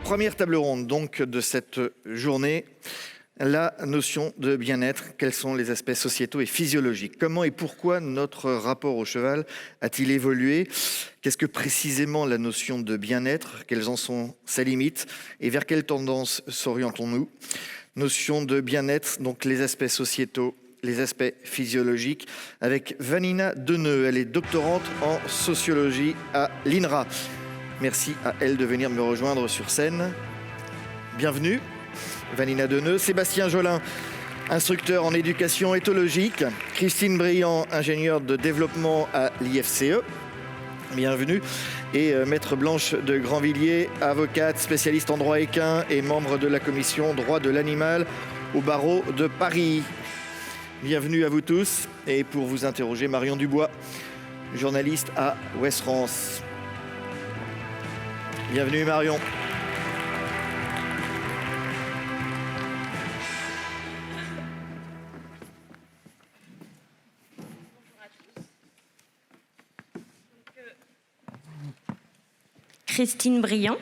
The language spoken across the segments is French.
Première table ronde donc de cette journée, la notion de bien-être. Quels sont les aspects sociétaux et physiologiques? Comment et pourquoi notre rapport au cheval a-t-il évolué? Qu'est-ce que précisément la notion de bien-être? Quelles en sont ses limites? Et vers quelle tendance s'orientons-nous? Notion de bien-être, donc les aspects sociétaux, les aspects physiologiques, avec Vanina Deneux. Elle est doctorante en sociologie à l'INRA. Merci à elle de venir me rejoindre sur scène. Bienvenue, Vanina Deneux. Sébastien Jolin, instructeur en éducation éthologique. Christine Briand, ingénieure de développement à l'IFCE. Bienvenue. Et Maître Blanche de Grandvilliers, avocate, spécialiste en droit équin et membre de la commission droit de l'animal au barreau de Paris. Bienvenue à vous tous. Et pour vous interroger, Marion Dubois, journaliste à Ouest France. Bienvenue Marion. Christine Briand.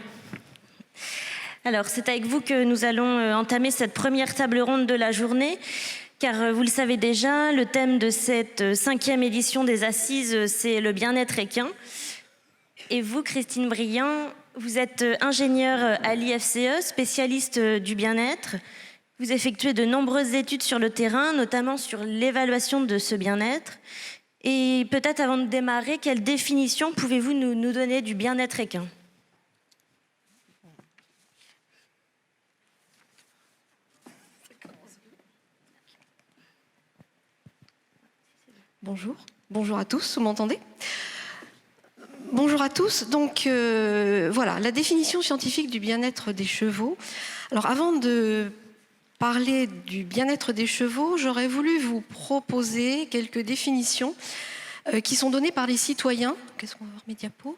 Alors, c'est avec vous que nous allons entamer cette première table ronde de la journée, car vous le savez déjà, le thème de cette 5e édition des Assises, c'est le bien-être équin. Et vous, Christine Briand, vous êtes ingénieure à l'IFCE, spécialiste du bien-être. Vous effectuez de nombreuses études sur le terrain, notamment sur l'évaluation de ce bien-être. Et peut-être avant de démarrer, quelle définition pouvez-vous nous donner du bien-être équin ? Bonjour à tous, vous m'entendez ? Bonjour à tous, donc voilà, la définition scientifique du bien-être des chevaux. Alors avant de parler du bien-être des chevaux, j'aurais voulu vous proposer quelques définitions qui sont données par les citoyens. Qu'est-ce qu'on va voir mes diapos ?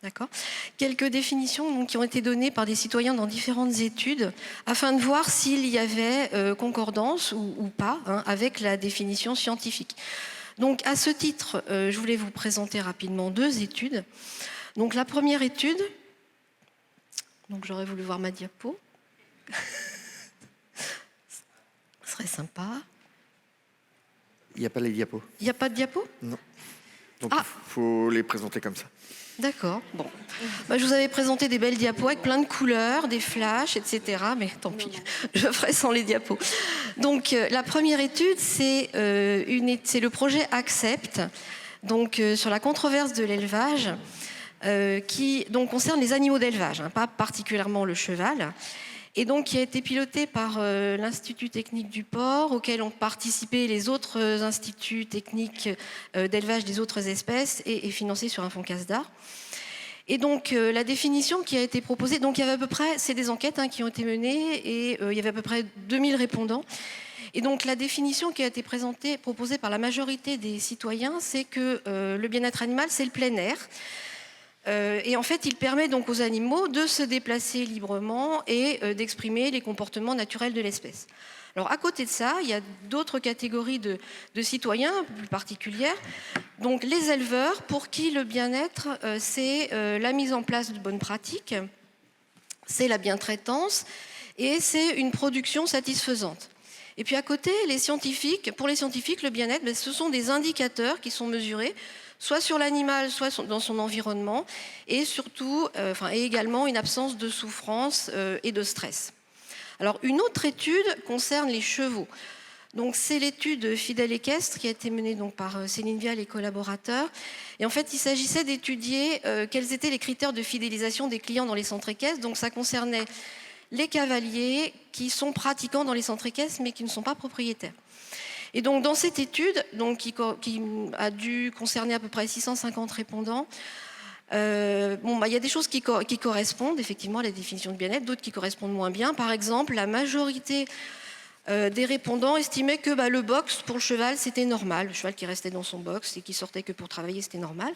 D'accord. Quelques définitions donc, qui ont été données par des citoyens dans différentes études afin de voir s'il y avait concordance ou pas avec la définition scientifique. Donc, à ce titre, je voulais vous présenter rapidement 2 études. Donc, la première étude, donc j'aurais voulu voir ma diapo. Ce serait sympa. Il n'y a pas les diapos. Il n'y a pas de diapo ? Non. Donc, il faut les présenter comme ça. D'accord. Bon. Je vous avais présenté des belles diapos avec plein de couleurs, des flashs, etc. Mais tant pis, je ferai sans les diapos. Donc, la première étude, c'est le projet Accept, donc sur la controverse de l'élevage, qui donc concerne les animaux d'élevage, pas particulièrement le cheval. Et donc qui a été piloté par l'Institut technique du porc, auquel ont participé les autres instituts techniques d'élevage des autres espèces et financé sur un fonds CASDAR. Et donc la définition qui a été proposée, donc il y avait à peu près, c'est des enquêtes qui ont été menées et il y avait à peu près 2000 répondants. Et donc la définition qui a été proposée par la majorité des citoyens, c'est que le bien-être animal, c'est le plein air. Et en fait, il permet donc aux animaux de se déplacer librement et d'exprimer les comportements naturels de l'espèce. Alors, à côté de ça, il y a d'autres catégories de citoyens plus particulières. Donc, les éleveurs, pour qui le bien-être, c'est la mise en place de bonnes pratiques, c'est la bientraitance et c'est une production satisfaisante. Et puis, à côté, pour les scientifiques, le bien-être, ce sont des indicateurs qui sont mesurés soit sur l'animal, soit dans son environnement, et surtout, et également une absence de souffrance et de stress. Alors, une autre étude concerne les chevaux. Donc, c'est l'étude Fidèle équestre qui a été menée donc, par Céline Vial et collaborateurs. Et en fait, il s'agissait d'étudier quels étaient les critères de fidélisation des clients dans les centres équestres. Donc, ça concernait les cavaliers qui sont pratiquants dans les centres équestres, mais qui ne sont pas propriétaires. Et donc, dans cette étude, donc, qui a dû concerner à peu près 650 répondants, y a des choses qui correspondent effectivement à la définition de bien-être, d'autres qui correspondent moins bien. Par exemple, la majorité des répondants estimaient que le box pour le cheval, c'était normal. Le cheval qui restait dans son box et qui sortait que pour travailler, c'était normal.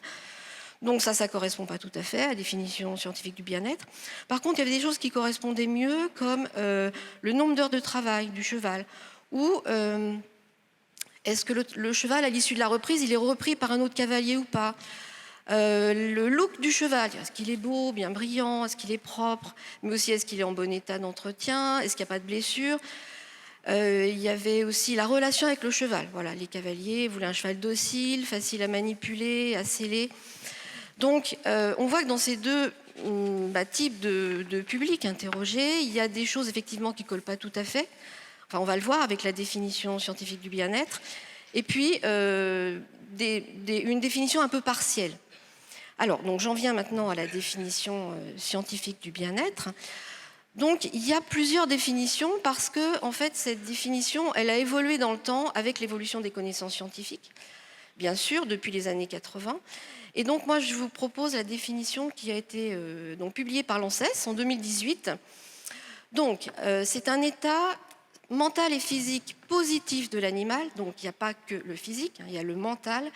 Donc ça ne correspond pas tout à fait à la définition scientifique du bien-être. Par contre, il y avait des choses qui correspondaient mieux, comme le nombre d'heures de travail du cheval, ou est-ce que le cheval, à l'issue de la reprise, il est repris par un autre cavalier ou pas ? Le look du cheval, est-ce qu'il est beau, bien brillant, est-ce qu'il est propre, mais aussi est-ce qu'il est en bon état d'entretien, est-ce qu'il n'y a pas de blessure. Il y avait aussi la relation avec le cheval. Voilà, les cavaliers voulaient un cheval docile, facile à manipuler, à sceller. Donc on voit que dans ces deux types de publics interrogés, il y a des choses effectivement qui ne collent pas tout à fait. Enfin, on va le voir avec la définition scientifique du bien-être. Et puis une définition un peu partielle. Alors, donc j'en viens maintenant à la définition scientifique du bien-être. Donc, il y a plusieurs définitions parce que, en fait, cette définition, elle a évolué dans le temps avec l'évolution des connaissances scientifiques, bien sûr, depuis les années 80. Et donc, moi, je vous propose la définition qui a été publiée par l'ANSES en 2018. Donc, c'est un état mental et physique positif de l'animal. Donc, il n'y a pas que le physique, il y a le mental.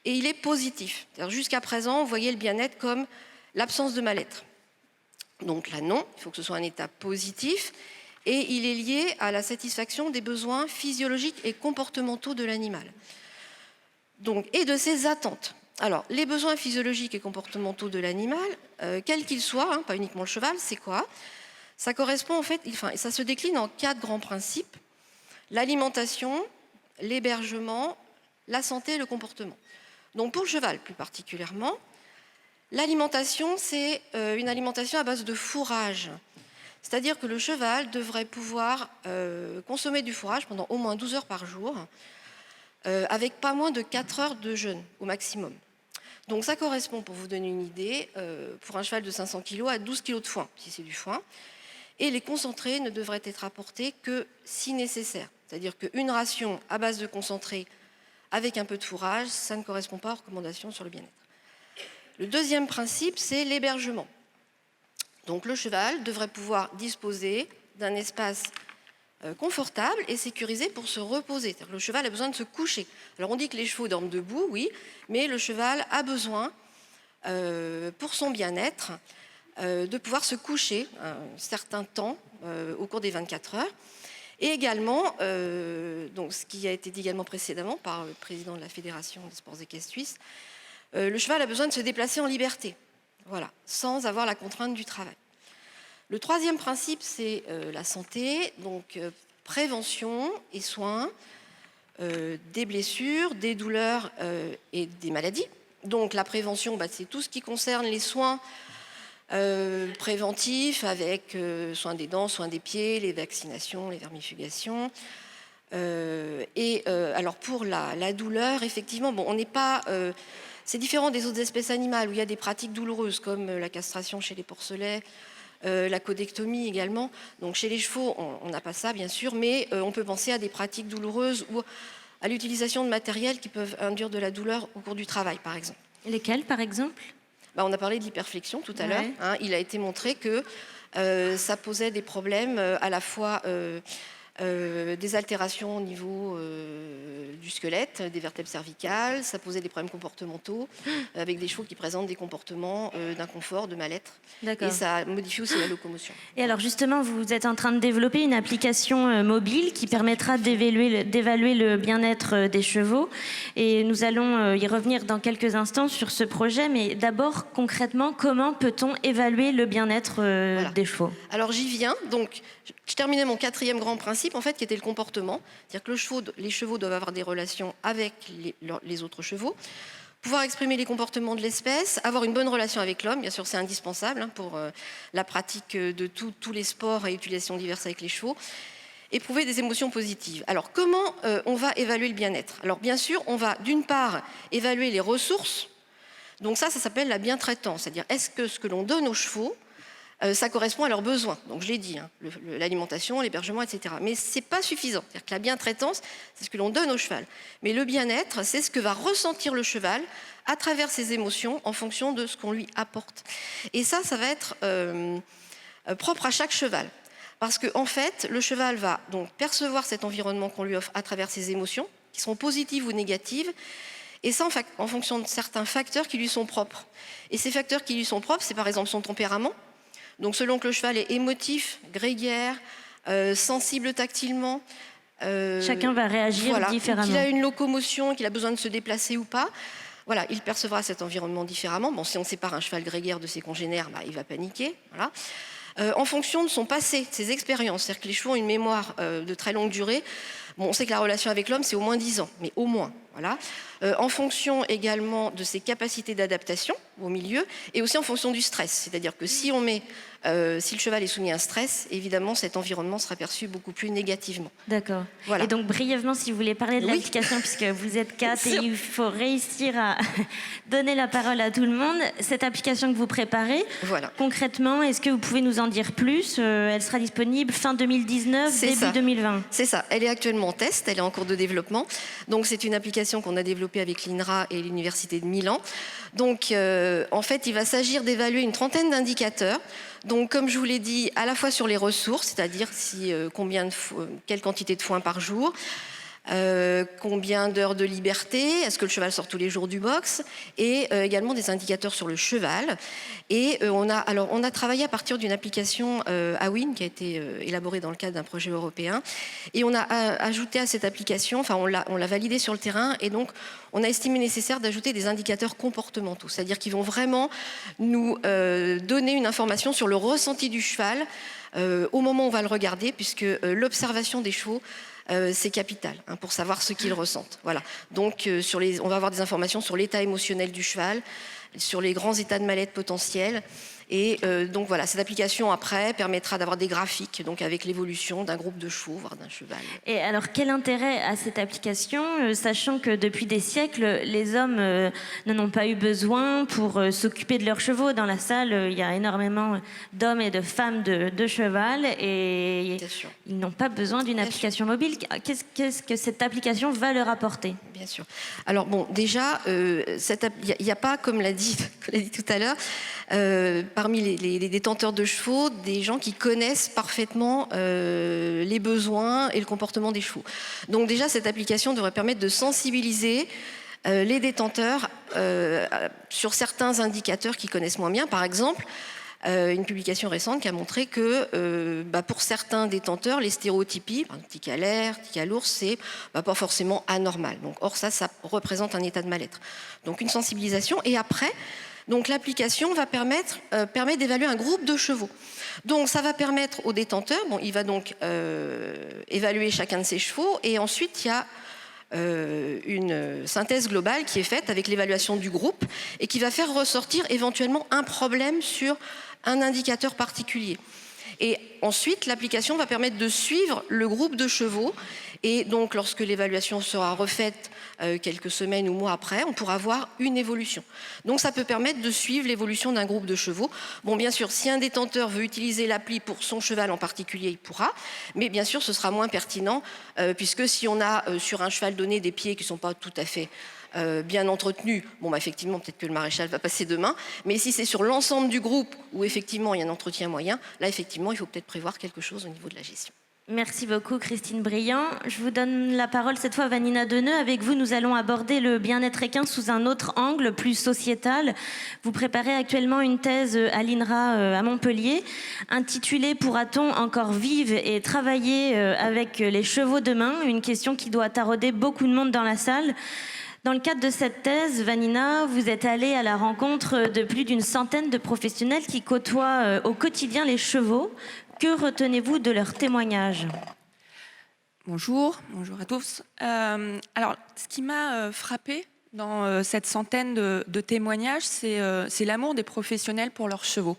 Et il est positif. Jusqu'à présent, vous voyez le bien-être comme l'absence de mal-être. Donc là, non, il faut que ce soit un état positif. Et il est lié à la satisfaction des besoins physiologiques et comportementaux de l'animal. Donc, et de ses attentes. Alors, les besoins physiologiques et comportementaux de l'animal, quels qu'ils soient, pas uniquement le cheval, c'est quoi? Ça correspond en fait, ça se décline en 4 grands principes. L'alimentation, l'hébergement, la santé et le comportement. Donc pour le cheval plus particulièrement, l'alimentation, c'est une alimentation à base de fourrage. C'est-à-dire que le cheval devrait pouvoir consommer du fourrage pendant au moins 12 heures par jour, avec pas moins de 4 heures de jeûne au maximum. Donc ça correspond, pour vous donner une idée, pour un cheval de 500 kg à 12 kg de foin, si c'est du foin. Et les concentrés ne devraient être apportés que si nécessaire. C'est-à-dire qu'une ration à base de concentré avec un peu de fourrage, ça ne correspond pas aux recommandations sur le bien-être. Le deuxième principe, c'est l'hébergement. Donc le cheval devrait pouvoir disposer d'un espace confortable et sécurisé pour se reposer. C'est-à-dire que le cheval a besoin de se coucher. Alors on dit que les chevaux dorment debout, oui, mais le cheval a besoin, pour son bien-être, de pouvoir se coucher un certain temps au cours des 24 heures. Et également, donc ce qui a été dit également précédemment par le président de la Fédération des sports équestres suisses, le cheval a besoin de se déplacer en liberté, voilà, sans avoir la contrainte du travail. Le troisième principe, c'est la santé, donc prévention et soins des blessures, des douleurs et des maladies. Donc la prévention, c'est tout ce qui concerne les soins préventifs avec soins des dents, soins des pieds, les vaccinations, les vermifugations. Alors pour la douleur, effectivement, on n'est pas... c'est différent des autres espèces animales où il y a des pratiques douloureuses comme la castration chez les porcelets, la codectomie également. Donc chez les chevaux, on n'a pas ça bien sûr, mais on peut penser à des pratiques douloureuses ou à l'utilisation de matériels qui peuvent induire de la douleur au cours du travail, par exemple. Lesquels, par exemple ? On a parlé de l'hyperflexion tout à l'heure. Il a été montré que ça posait des problèmes à la fois des altérations au niveau du squelette, des vertèbres cervicales, ça posait des problèmes comportementaux avec des chevaux qui présentent des comportements d'inconfort, de mal-être. D'accord. Et ça modifie aussi la locomotion. Et alors justement, vous êtes en train de développer une application mobile qui permettra d'évaluer le bien-être des chevaux. Et nous allons y revenir dans quelques instants sur ce projet. Mais d'abord, concrètement, comment peut-on évaluer le bien-être des chevaux ? Alors j'y viens. Donc, je terminais mon 4e grand principe, en fait, qui était le comportement. C'est-à-dire que les chevaux doivent avoir des relations avec les autres chevaux, pouvoir exprimer les comportements de l'espèce, avoir une bonne relation avec l'homme. Bien sûr, c'est indispensable pour la pratique de tous les sports et utilisations diverses avec les chevaux. Éprouver des émotions positives. Alors, comment on va évaluer le bien-être ? Alors, bien sûr, on va d'une part évaluer les ressources. Donc ça s'appelle la bien-traitance. C'est-à-dire, est-ce que ce que l'on donne aux chevaux, ça correspond à leurs besoins. Donc je l'ai dit, l'alimentation, l'hébergement, etc. Mais ce n'est pas suffisant. C'est-à-dire que la bien-traitance, c'est ce que l'on donne au cheval. Mais le bien-être, c'est ce que va ressentir le cheval à travers ses émotions en fonction de ce qu'on lui apporte. Et ça va être propre à chaque cheval. Parce qu'en fait, le cheval va donc percevoir cet environnement qu'on lui offre à travers ses émotions, qui sont positives ou négatives, et ça en fonction de certains facteurs qui lui sont propres. Et ces facteurs qui lui sont propres, c'est par exemple son tempérament. Donc selon que le cheval est émotif, grégaire, sensible tactilement. Chacun va réagir différemment. Qu'il a une locomotion, qu'il a besoin de se déplacer ou pas. Voilà, il percevra cet environnement différemment. Bon, si on sépare un cheval grégaire de ses congénères, il va paniquer. Voilà. En fonction de son passé, de ses expériences, c'est-à-dire que les chevaux ont une mémoire de très longue durée. Bon, on sait que la relation avec l'homme, c'est au moins 10 ans, mais au moins. Voilà. En fonction également de ses capacités d'adaptation au milieu et aussi en fonction du stress. C'est-à-dire que si le cheval est soumis à un stress, évidemment, cet environnement sera perçu beaucoup plus négativement. D'accord. Voilà. Et donc, brièvement, si vous voulez parler de Oui. l'application, puisque vous êtes 4 et il faut réussir à donner la parole à tout le monde, cette application que vous préparez, Voilà. concrètement, est-ce que vous pouvez nous en dire plus? Elle sera disponible fin 2019, C'est début ça. 2020. C'est ça. Elle est actuellement en test, elle est en cours de développement. Donc, c'est une application qu'on a développée avec l'INRA et l'Université de Milan. Donc, en fait, il va s'agir d'évaluer une trentaine d'indicateurs. Donc, comme je vous l'ai dit, à la fois sur les ressources, c'est-à-dire quelle quantité de foin par jour, combien d'heures de liberté, est-ce que le cheval sort tous les jours du box, et également des indicateurs sur le cheval. Et on a travaillé à partir d'une application AWIN qui a été élaborée dans le cadre d'un projet européen, et on a ajouté à cette application, enfin on l'a validée sur le terrain, et donc on a estimé nécessaire d'ajouter des indicateurs comportementaux, c'est-à-dire qu'ils vont vraiment nous donner une information sur le ressenti du cheval au moment où on va le regarder, puisque l'observation des chevaux c'est capital pour savoir ce qu'ils ressentent. Voilà. Donc, on va avoir des informations sur l'état émotionnel du cheval, sur les grands états de mal-être potentiels. Et donc voilà, cette application après permettra d'avoir des graphiques donc avec l'évolution d'un groupe de chevaux, voire d'un cheval. Et alors, quel intérêt a cette application, sachant que depuis des siècles, les hommes n'en ont pas eu besoin pour s'occuper de leurs chevaux. Dans la salle, il y a énormément d'hommes et de femmes de cheval et ils n'ont pas besoin d'une application mobile. Qu'est-ce que cette application va leur apporter? Bien sûr. Alors bon, déjà, il n'y a pas, comme l'a dit tout à l'heure, parmi les détenteurs de chevaux, des gens qui connaissent parfaitement les besoins et le comportement des chevaux. Donc déjà, cette application devrait permettre de sensibiliser les détenteurs sur certains indicateurs qu'ils connaissent moins bien. Par exemple, une publication récente qui a montré que pour certains détenteurs, les stéréotypies, par exemple, tic à l'air, tic à l'ours, c'est pas forcément anormal. Donc, or, ça représente un état de mal-être. Donc, une sensibilisation. Et après, donc, l'application va permettre d'évaluer un groupe de chevaux. Donc, ça va permettre au détenteur, il va donc évaluer chacun de ses chevaux. Et ensuite, il y a une synthèse globale qui est faite avec l'évaluation du groupe et qui va faire ressortir éventuellement un problème sur un indicateur particulier. Et ensuite, l'application va permettre de suivre le groupe de chevaux. Et donc, lorsque l'évaluation sera refaite quelques semaines ou mois après, on pourra voir une évolution. Donc, ça peut permettre de suivre l'évolution d'un groupe de chevaux. Bon, bien sûr, si un détenteur veut utiliser l'appli pour son cheval en particulier, il pourra. Mais bien sûr, ce sera moins pertinent, puisque si on a sur un cheval donné des pieds qui ne sont pas tout à fait bien entretenu, effectivement, peut-être que le maréchal va passer demain, mais si c'est sur l'ensemble du groupe où effectivement il y a un entretien moyen, là effectivement il faut peut-être prévoir quelque chose au niveau de la gestion. Merci beaucoup Christine Briand. Je vous donne la parole cette fois à Vanina Deneux. Avec vous, nous allons aborder le bien-être équin sous un autre angle, plus sociétal. Vous préparez actuellement une thèse à l'INRA à Montpellier, intitulée « Pourra-t-on encore vivre et travailler avec les chevaux demain ?» Une question qui doit tarauder beaucoup de monde dans la salle. Dans le cadre de cette thèse, Vanina, vous êtes allée à la rencontre de plus d'une centaine de professionnels qui côtoient au quotidien les chevaux. Que retenez-vous de leurs témoignages ? Bonjour à tous. Alors, ce qui m'a frappée dans cette centaine de témoignages, c'est l'amour des professionnels pour leurs chevaux.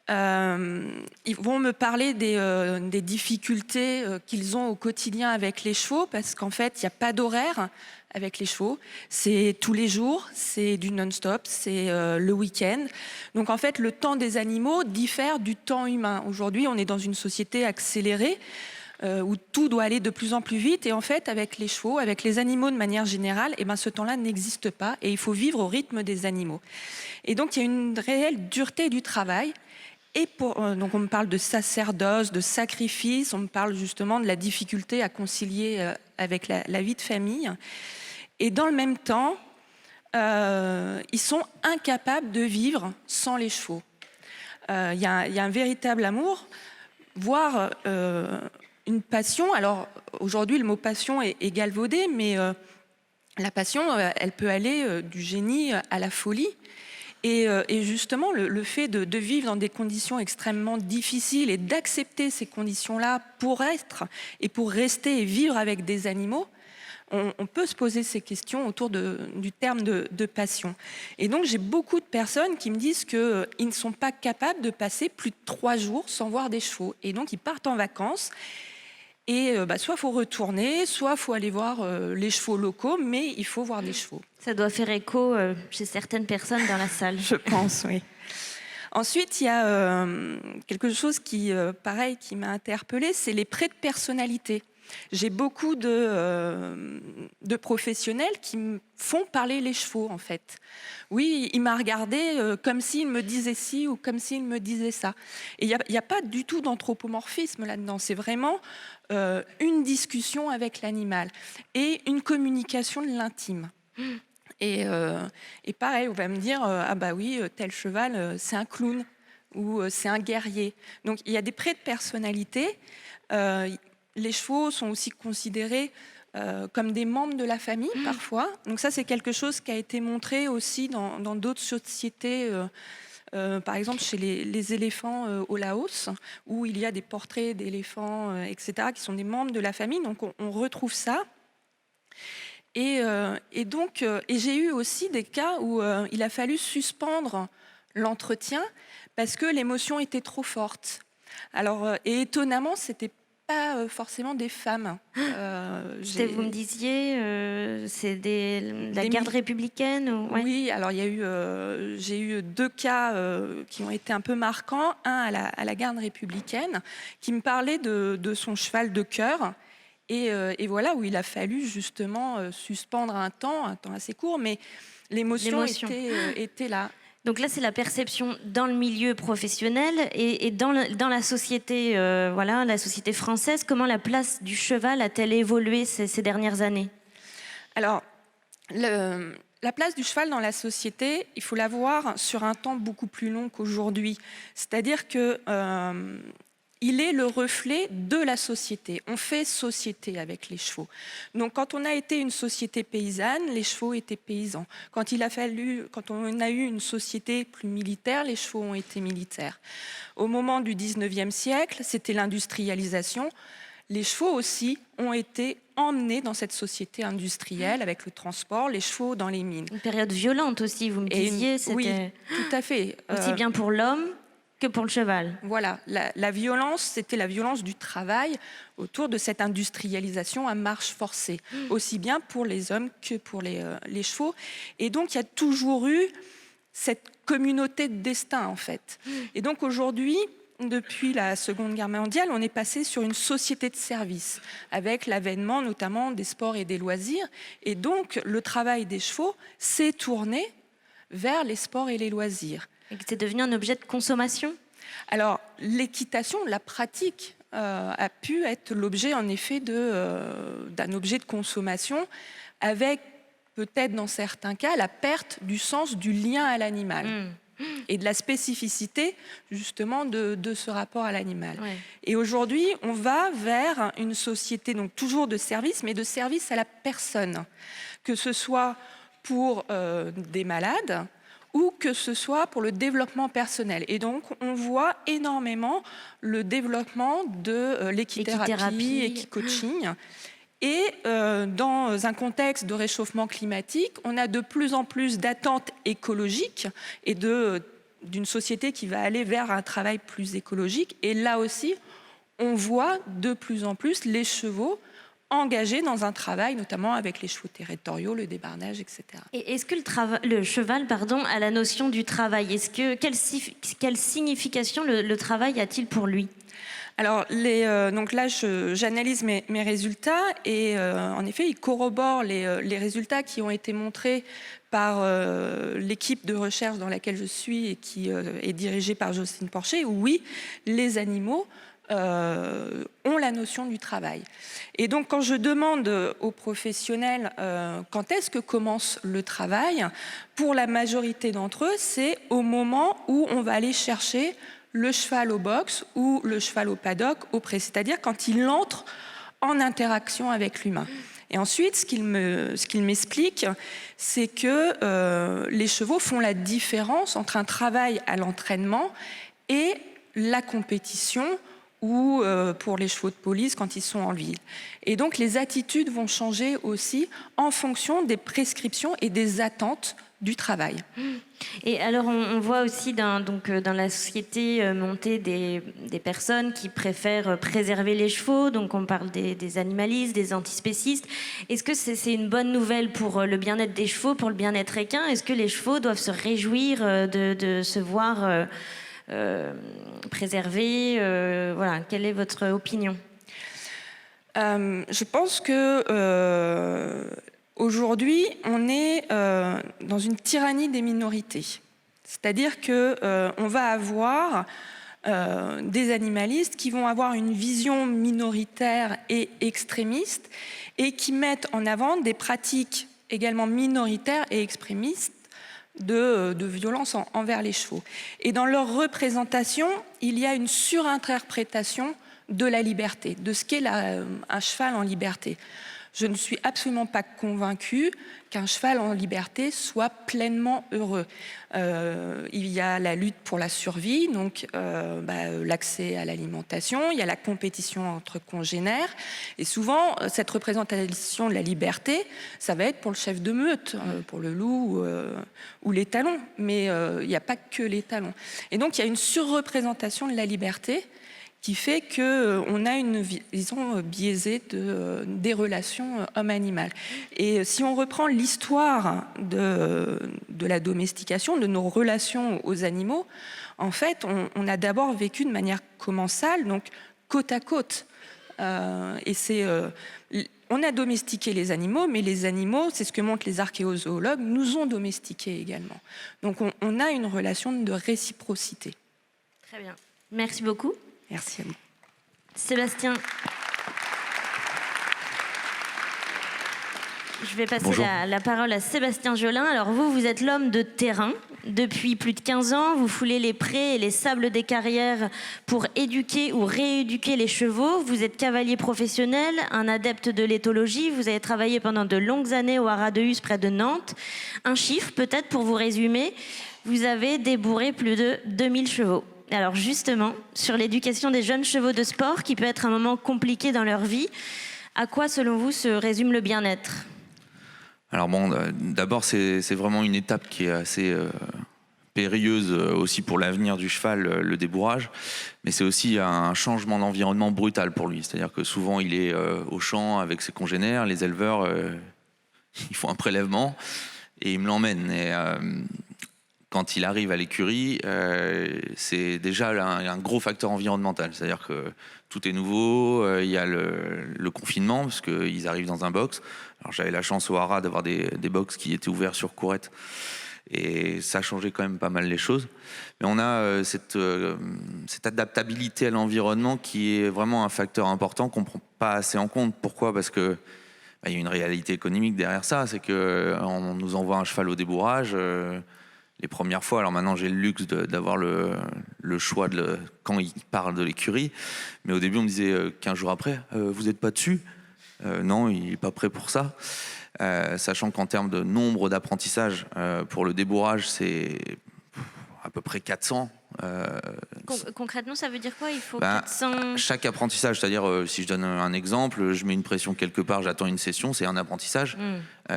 Ils vont me parler des difficultés qu'ils ont au quotidien avec les chevaux, parce qu'en fait, il n'y a pas d'horaire avec les chevaux. C'est tous les jours, c'est du non-stop, c'est le week-end. Donc en fait, le temps des animaux diffère du temps humain. Aujourd'hui, on est dans une société accélérée où tout doit aller de plus en plus vite. Et en fait, avec les chevaux, avec les animaux de manière générale, ce temps-là n'existe pas et il faut vivre au rythme des animaux. Et donc, il y a une réelle dureté du travail. Et donc on me parle de sacerdoce, de sacrifice, on me parle justement de la difficulté à concilier avec la vie de famille. Et dans le même temps, ils sont incapables de vivre sans les chevaux. Il y a un véritable amour, voire une passion. Alors aujourd'hui, le mot passion est galvaudé, mais La passion, elle peut aller du génie à la folie. Et justement, le fait de vivre dans des conditions extrêmement difficiles et d'accepter ces conditions-là pour être et pour rester et vivre avec des animaux, on peut se poser ces questions autour du terme de passion. Et donc, j'ai beaucoup de personnes qui me disent qu'ils ne sont pas capables de passer plus de 3 jours sans voir des chevaux. Et donc, ils partent en vacances. Et soit il faut retourner, soit il faut aller voir les chevaux locaux, mais il faut voir des chevaux. Ça doit faire écho chez certaines personnes dans la salle. Je pense, oui. Ensuite, il y a quelque chose qui m'a interpellée, c'est les traits de personnalité. J'ai beaucoup de professionnels qui me font parler les chevaux, en fait. Oui, il m'a regardé comme s'il me disait ci ou comme s'il me disait ça. Et il n'y a pas du tout d'anthropomorphisme là-dedans. C'est vraiment une discussion avec l'animal et une communication de l'intime. Et pareil, on va me dire ah bah oui, tel cheval, c'est un clown ou c'est un guerrier. Donc il y a des traits de personnalité. Les chevaux sont aussi considérés comme des membres de la famille parfois. Donc ça, c'est quelque chose qui a été montré aussi dans d'autres sociétés. Par exemple, chez les éléphants au Laos, où il y a des portraits d'éléphants, etc., qui sont des membres de la famille. Donc on retrouve ça. Et j'ai eu aussi des cas où il a fallu suspendre l'entretien parce que l'émotion était trop forte. Alors, et étonnamment, c'était pas forcément des femmes. Vous me disiez, c'est la garde républicaine ou... Ouais. Oui, alors j'ai eu 2 cas qui ont été un peu marquants. Un à la garde républicaine qui me parlait de son cheval de cœur. Et voilà, où il a fallu justement suspendre un temps assez court, mais l'émotion était là. Donc là, c'est la perception dans le milieu professionnel et dans la société, la société française. Comment la place du cheval a-t-elle évolué ces dernières années ? Alors, la place du cheval dans la société, il faut la voir sur un temps beaucoup plus long qu'aujourd'hui. C'est-à-dire que il est le reflet de la société. On fait société avec les chevaux. Donc, quand on a été une société paysanne, les chevaux étaient paysans. Quand on a eu une société plus militaire, les chevaux ont été militaires. Au moment du 19e siècle, c'était l'industrialisation. Les chevaux aussi ont été emmenés dans cette société industrielle avec le transport, les chevaux dans les mines. Une période violente aussi, vous me disiez. Oui, tout à fait. Aussi bien pour l'homme que pour le cheval. Voilà, la violence, c'était la violence du travail autour de cette industrialisation à marche forcée, aussi bien pour les hommes que pour les chevaux. Et donc, il y a toujours eu cette communauté de destin, en fait. Et donc, aujourd'hui, depuis la Seconde Guerre mondiale, on est passé sur une société de service, avec l'avènement notamment des sports et des loisirs. Et donc, le travail des chevaux s'est tourné vers les sports et les loisirs. Et que c'est devenu un objet de consommation ? Alors, l'équitation, la pratique, a pu être l'objet, en effet, d'un objet de consommation, avec peut-être, dans certains cas, la perte du sens du lien à l'animal et de la spécificité, justement, de ce rapport à l'animal. Ouais. Et aujourd'hui, on va vers une société, donc toujours de service, mais de service à la personne, que ce soit pour des malades, ou que ce soit pour le développement personnel. Et donc, on voit énormément le développement de l'équithérapie, l'équicoaching. Et dans un contexte de réchauffement climatique, on a de plus en plus d'attentes écologiques et d'une société qui va aller vers un travail plus écologique. Et là aussi, on voit de plus en plus les chevaux engagés dans un travail, notamment avec les chevaux territoriaux, le débarnage, etc. Et est-ce que le cheval a la notion du travail ? Quelle signification le travail a-t-il pour lui ? Alors, donc là, j'analyse mes résultats et en effet, ils corroborent les résultats qui ont été montrés par l'équipe de recherche dans laquelle je suis et qui est dirigée par Jocelyne Porcher, où oui, les animaux ont la notion du travail. Et donc, quand je demande aux professionnels quand est-ce que commence le travail, pour la majorité d'entre eux, c'est au moment où on va aller chercher le cheval au box ou le cheval au paddock au pré, c'est-à-dire quand il entre en interaction avec l'humain. Et ensuite, ce qu'il m'explique, c'est que les chevaux font la différence entre un travail à l'entraînement et la compétition ou pour les chevaux de police quand ils sont en ville. Et donc les attitudes vont changer aussi en fonction des prescriptions et des attentes du travail. Et alors on voit aussi dans la société monter des personnes qui préfèrent préserver les chevaux, donc on parle des animalistes, des antispécistes. Est-ce que c'est une bonne nouvelle pour le bien-être des chevaux, pour le bien-être équin? Est-ce que les chevaux doivent se réjouir de se voir préservés? Voilà, quelle est votre opinion? Je pense que aujourd'hui, on est dans une tyrannie des minorités. C'est-à-dire qu'on va avoir des animalistes qui vont avoir une vision minoritaire et extrémiste et qui mettent en avant des pratiques également minoritaires et extrémistes de violence envers les chevaux. Et dans leur représentation, il y a une surinterprétation de la liberté, de ce qu'est un cheval en liberté. Je ne suis absolument pas convaincue qu'un cheval en liberté soit pleinement heureux. Il y a la lutte pour la survie, donc l'accès à l'alimentation, il y a la compétition entre congénères. Et souvent, cette représentation de la liberté, ça va être pour le chef de meute, pour le loup ou les talons. Mais il n'y a pas que les talons. Et donc, il y a une surreprésentation de la liberté qui fait qu'on a une vision biaisée des relations homme-animal. Et si on reprend l'histoire de la domestication, de nos relations aux animaux, en fait, on a d'abord vécu de manière commensale, donc côte à côte. On a domestiqué les animaux, mais les animaux, c'est ce que montrent les archéozoologues, nous ont domestiqués également. Donc on a une relation de réciprocité. Très bien. Merci beaucoup. Merci à vous. Sébastien. Je vais passer la parole à Sébastien Jolin. Alors vous êtes l'homme de terrain. Depuis plus de 15 ans, vous foulez les prés et les sables des carrières pour éduquer ou rééduquer les chevaux. Vous êtes cavalier professionnel, un adepte de l'éthologie. Vous avez travaillé pendant de longues années au Haras de Hus près de Nantes. Un chiffre peut-être pour vous résumer. Vous avez débourré plus de 2000 chevaux. Alors justement, sur l'éducation des jeunes chevaux de sport, qui peut être un moment compliqué dans leur vie, à quoi, selon vous, se résume le bien-être? Alors bon, d'abord, c'est vraiment une étape qui est assez périlleuse aussi pour l'avenir du cheval, le débourrage, mais c'est aussi un changement d'environnement brutal pour lui. C'est-à-dire que souvent, il est au champ avec ses congénères, les éleveurs, ils font un prélèvement et ils me l'emmènent. Et quand il arrive à l'écurie, c'est déjà un gros facteur environnemental. C'est-à-dire que tout est nouveau, il y a le confinement, parce qu'ils arrivent dans un box. Alors j'avais la chance au Haras d'avoir des box qui étaient ouverts sur courette. Et ça a changé quand même pas mal les choses. Mais on a cette adaptabilité à l'environnement qui est vraiment un facteur important qu'on ne prend pas assez en compte. Pourquoi ? Parce que il y a une réalité économique derrière ça. C'est qu'on nous envoie un cheval au débourrage. Les premières fois, alors maintenant j'ai le luxe d'avoir le choix quand il part de l'écurie, mais au début on me disait 15 jours après, vous n'êtes pas dessus ? Non, il n'est pas prêt pour ça. Sachant qu'en termes de nombre d'apprentissages, pour le débourrage, c'est à peu près 400. Concrètement, ça veut dire quoi ? Il faut 400... Chaque apprentissage, c'est-à-dire, si je donne un exemple, je mets une pression quelque part, j'attends une session, c'est un apprentissage.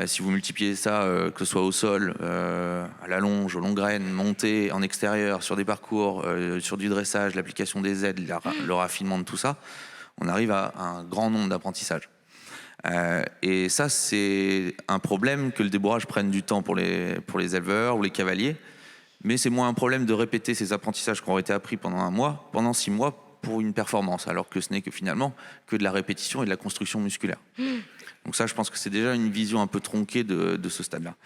Si vous multipliez ça, que ce soit au sol, à la longe, aux longues graines, montée, en extérieur, sur des parcours, sur du dressage, l'application des aides, le raffinement de tout ça, on arrive à un grand nombre d'apprentissages. Et ça, c'est un problème que le débourrage prenne du temps pour les éleveurs ou les cavaliers. Mais c'est moins un problème de répéter ces apprentissages qui ont été appris pendant 1 mois, pendant 6 mois pour une performance, alors que ce n'est que finalement que de la répétition et de la construction musculaire. Donc ça, je pense que c'est déjà une vision un peu tronquée de ce stade-là.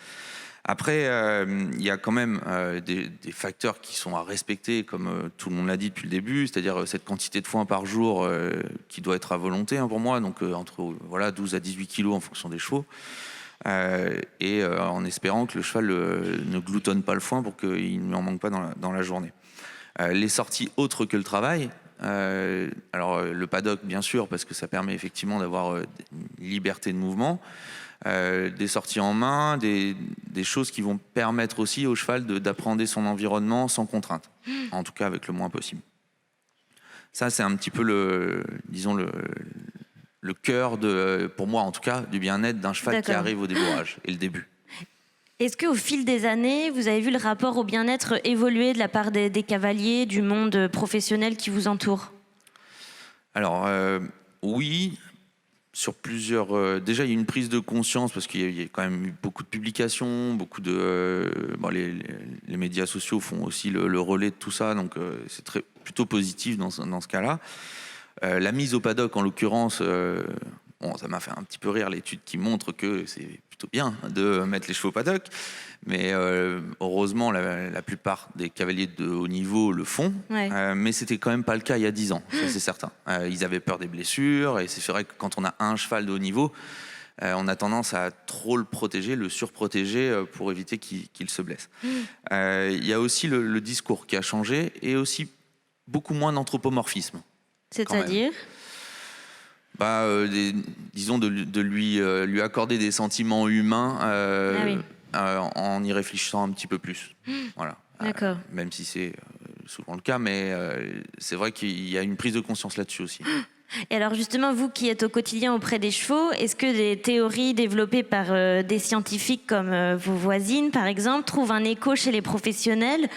Après, il y a quand même des facteurs qui sont à respecter, comme tout le monde l'a dit depuis le début, c'est-à-dire cette quantité de foin par jour qui doit être à volonté pour moi, donc entre 12 à 18 kilos en fonction des chevaux. Et en espérant que le cheval ne gloutonne pas le foin pour qu'il ne lui en manque pas dans la journée. Les sorties autres que le travail, Alors le paddock, bien sûr, parce que ça permet effectivement d'avoir une liberté de mouvement, des sorties en main, des choses qui vont permettre aussi au cheval d'appréhender son environnement sans contrainte, en tout cas avec le moins possible. Ça, c'est un petit peu le cœur, pour moi en tout cas, du bien-être d'un cheval qui arrive au débourrage et le début. Est-ce qu'au fil des années, vous avez vu le rapport au bien-être évoluer de la part des cavaliers, du monde professionnel qui vous entoure? Alors, oui, sur plusieurs... déjà, il y a une prise de conscience, parce qu'il y a quand même eu beaucoup de publications, beaucoup de... les médias sociaux font aussi le relais de tout ça, donc c'est plutôt positif dans ce cas-là. La mise au paddock, en l'occurrence... Bon, ça m'a fait un petit peu rire l'étude qui montre que c'est plutôt bien de mettre les chevaux au paddock, mais heureusement la plupart des cavaliers de haut niveau le font, mais c'était quand même pas le cas il y a 10 ans, ça c'est certain. Ils avaient peur des blessures, et c'est vrai que quand on a un cheval de haut niveau, on a tendance à trop le protéger, le surprotéger pour éviter qu'il se blesse. Il y a aussi le discours qui a changé, et aussi beaucoup moins d'anthropomorphisme. C'est-à-dire ? Disons de lui accorder des sentiments humains en y réfléchissant un petit peu plus. Voilà. D'accord. Même si c'est souvent le cas, mais c'est vrai qu'il y a une prise de conscience là-dessus aussi. Et alors justement, vous qui êtes au quotidien auprès des chevaux, est-ce que des théories développées par des scientifiques comme vos voisines, par exemple, trouvent un écho chez les professionnels,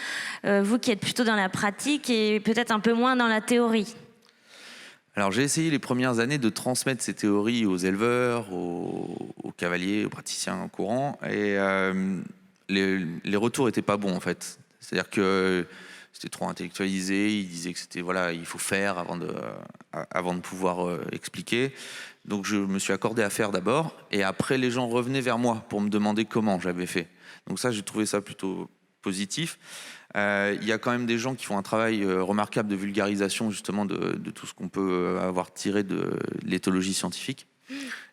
vous qui êtes plutôt dans la pratique et peut-être un peu moins dans la théorie? Alors j'ai essayé les premières années de transmettre ces théories aux éleveurs, aux cavaliers, aux praticiens courants, et les retours étaient pas bons en fait. C'est-à-dire que c'était trop intellectualisé, ils disaient que c'était il faut faire avant de pouvoir expliquer. Donc je me suis accordé à faire d'abord, et après les gens revenaient vers moi pour me demander comment j'avais fait. Donc ça, j'ai trouvé ça plutôt positif. Il y a quand même des gens qui font un travail remarquable de vulgarisation justement de tout ce qu'on peut avoir tiré de l'éthologie scientifique.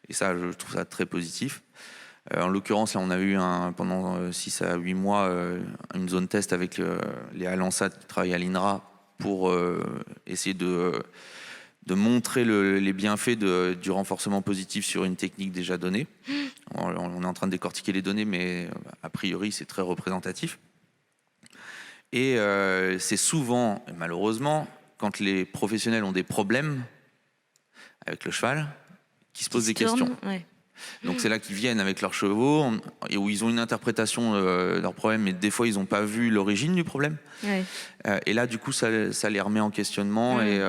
Et ça, je trouve ça très positif. En l'occurrence, là, on a eu pendant 6 à 8 mois une zone test avec les Alansat qui travaillent à l'INRA pour essayer de montrer les bienfaits du renforcement positif sur une technique déjà donnée. On est en train de décortiquer les données, mais a priori, c'est très représentatif. Et c'est souvent, malheureusement, quand les professionnels ont des problèmes avec le cheval, qui se posent des questions. Ouais. Donc c'est là qu'ils viennent avec leurs chevaux, et où ils ont une interprétation de leurs problèmes, mais des fois ils n'ont pas vu l'origine du problème. Ouais. Et là, du coup, ça les remet en questionnement et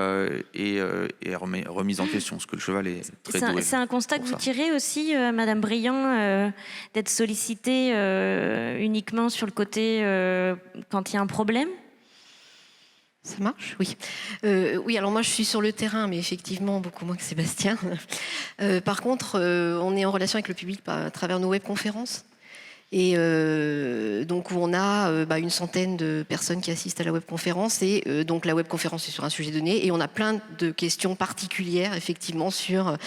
remise en question, parce que le cheval est très doué. C'est un constat que vous tirez aussi, Madame Briand, d'être sollicitée uniquement sur le côté quand il y a un problème? Ça marche? Oui. Oui, alors moi je suis sur le terrain, mais effectivement beaucoup moins que Sébastien. Par contre, on est en relation avec le public à travers nos webconférences. Et donc où on a une centaine de personnes qui assistent à la webconférence, et donc la webconférence est sur un sujet donné, et on a plein de questions particulières effectivement sur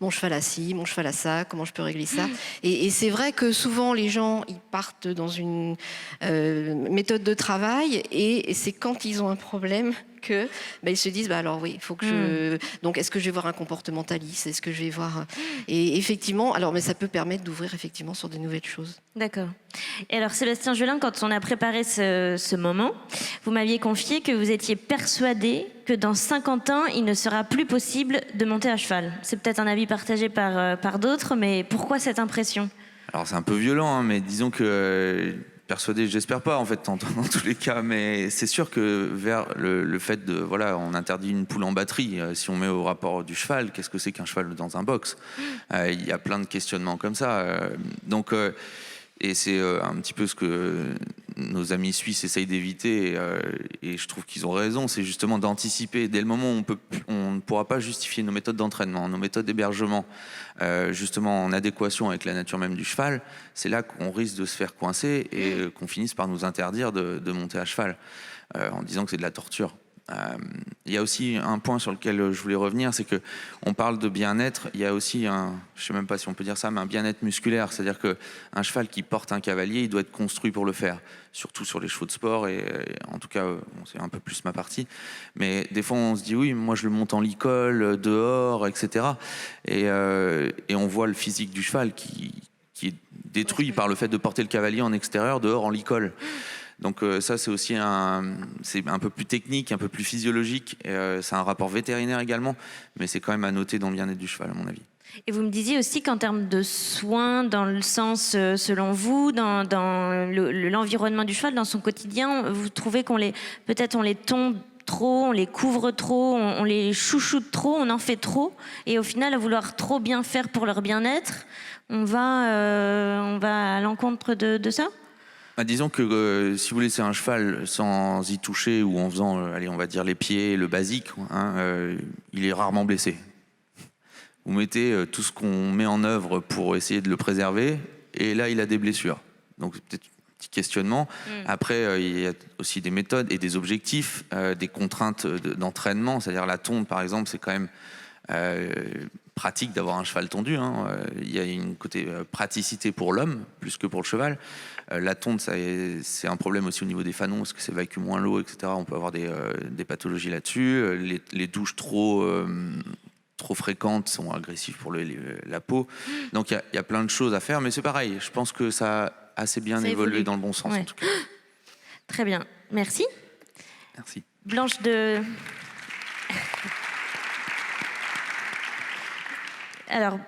mon cheval a ci, mon cheval a ça, comment je peux régler ça. Et c'est vrai que souvent les gens ils partent dans une méthode de travail, et c'est quand ils ont un problème que ils se disent alors oui, il faut que donc est-ce que je vais voir un comportementaliste, est-ce que je vais voir, et effectivement mais ça peut permettre d'ouvrir effectivement sur des nouvelles choses. D'accord. Et alors Sébastien Gelin, quand on a préparé ce moment, vous m'aviez confié que vous étiez persuadé que dans 50 ans, il ne sera plus possible de monter à cheval. C'est peut-être un avis partagé par d'autres, mais pourquoi cette impression? Alors c'est un peu violent, mais disons que persuadé, j'espère pas en fait dans tous les cas, mais c'est sûr que vers le fait de on interdit une poule en batterie, si on met au rapport du cheval, qu'est-ce que c'est qu'un cheval dans un box? Il y a plein de questionnements comme ça, donc et c'est un petit peu ce que nos amis suisses essayent d'éviter, et je trouve qu'ils ont raison, c'est justement d'anticiper dès le moment où on ne pourra pas justifier nos méthodes d'entraînement, nos méthodes d'hébergement, justement en adéquation avec la nature même du cheval. C'est là qu'on risque de se faire coincer et qu'on finisse par nous interdire de monter à cheval, en disant que c'est de la torture. Il y a aussi un point sur lequel je voulais revenir, c'est que on parle de bien-être. Il y a aussi je sais même pas si on peut dire ça, mais un bien-être musculaire. C'est-à-dire qu'un cheval qui porte un cavalier, il doit être construit pour le faire. Surtout sur les chevaux de sport, et en tout cas, c'est un peu plus ma partie. Mais des fois, on se dit oui, moi je le monte en licol, dehors, etc. Et on voit le physique du cheval qui est détruit par le fait de porter le cavalier en extérieur, dehors en licol. Donc ça, c'est aussi c'est un peu plus technique, un peu plus physiologique. C'est un rapport vétérinaire également, mais c'est quand même à noter dans le bien-être du cheval, à mon avis. Et vous me disiez aussi qu'en termes de soins, dans le sens, selon vous, dans l'environnement du cheval, dans son quotidien, vous trouvez peut-être on les tombe trop, on les couvre trop, on les chouchoute trop, on en fait trop, et au final, à vouloir trop bien faire pour leur bien-être, on va à l'encontre de ça ? Disons que si vous laissez un cheval sans y toucher ou en faisant, allez, on va dire les pieds, le basique, il est rarement blessé. Vous mettez tout ce qu'on met en œuvre pour essayer de le préserver, et là, il a des blessures. Donc, c'est peut-être un petit questionnement. Après, il y a aussi des méthodes et des objectifs, des contraintes d'entraînement. C'est-à-dire la tonde, par exemple, c'est quand même pratique d'avoir un cheval tondu. Il y a une côté praticité pour l'homme, plus que pour le cheval. La tonde, c'est un problème aussi au niveau des fanons, parce que ça évacue moins l'eau, etc. On peut avoir des pathologies là-dessus. Les douches trop fréquentes sont agressives pour la peau. Donc il y a plein de choses à faire, mais c'est pareil. Je pense que ça a assez bien évolué dans le bon sens, en tout cas. Très bien, merci. Merci. Blanche de... Alors,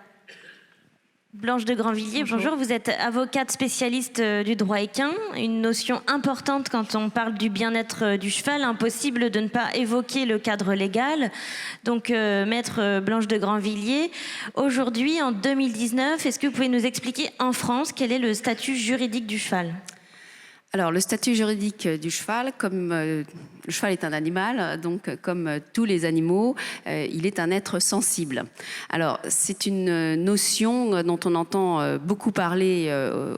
Blanche de Grandvilliers, bonjour. Vous êtes avocate spécialiste du droit équin. Une notion importante quand on parle du bien-être du cheval. Impossible de ne pas évoquer le cadre légal. Donc, maître Blanche de Grandvilliers, aujourd'hui, en 2019, est-ce que vous pouvez nous expliquer en France quel est le statut juridique du cheval ? Alors, le statut juridique du cheval, comme le cheval est un animal, donc comme tous les animaux, il est un être sensible. Alors, c'est une notion dont on entend beaucoup parler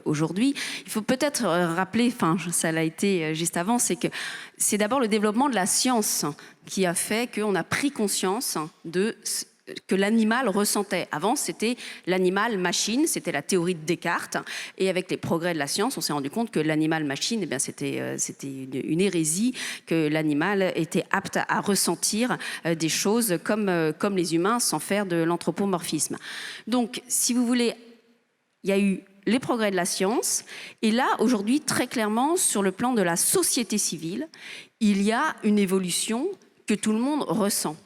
aujourd'hui. Il faut peut-être rappeler, ça l'a été juste avant, c'est que c'est d'abord le développement de la science qui a fait qu'on a pris conscience que l'animal ressentait. Avant, c'était l'animal-machine, c'était la théorie de Descartes. Et avec les progrès de la science, on s'est rendu compte que l'animal-machine, c'était une hérésie, que l'animal était apte à ressentir des choses comme les humains, sans faire de l'anthropomorphisme. Donc, si vous voulez, il y a eu les progrès de la science. Et là, aujourd'hui, très clairement, sur le plan de la société civile, il y a une évolution que tout le monde ressent.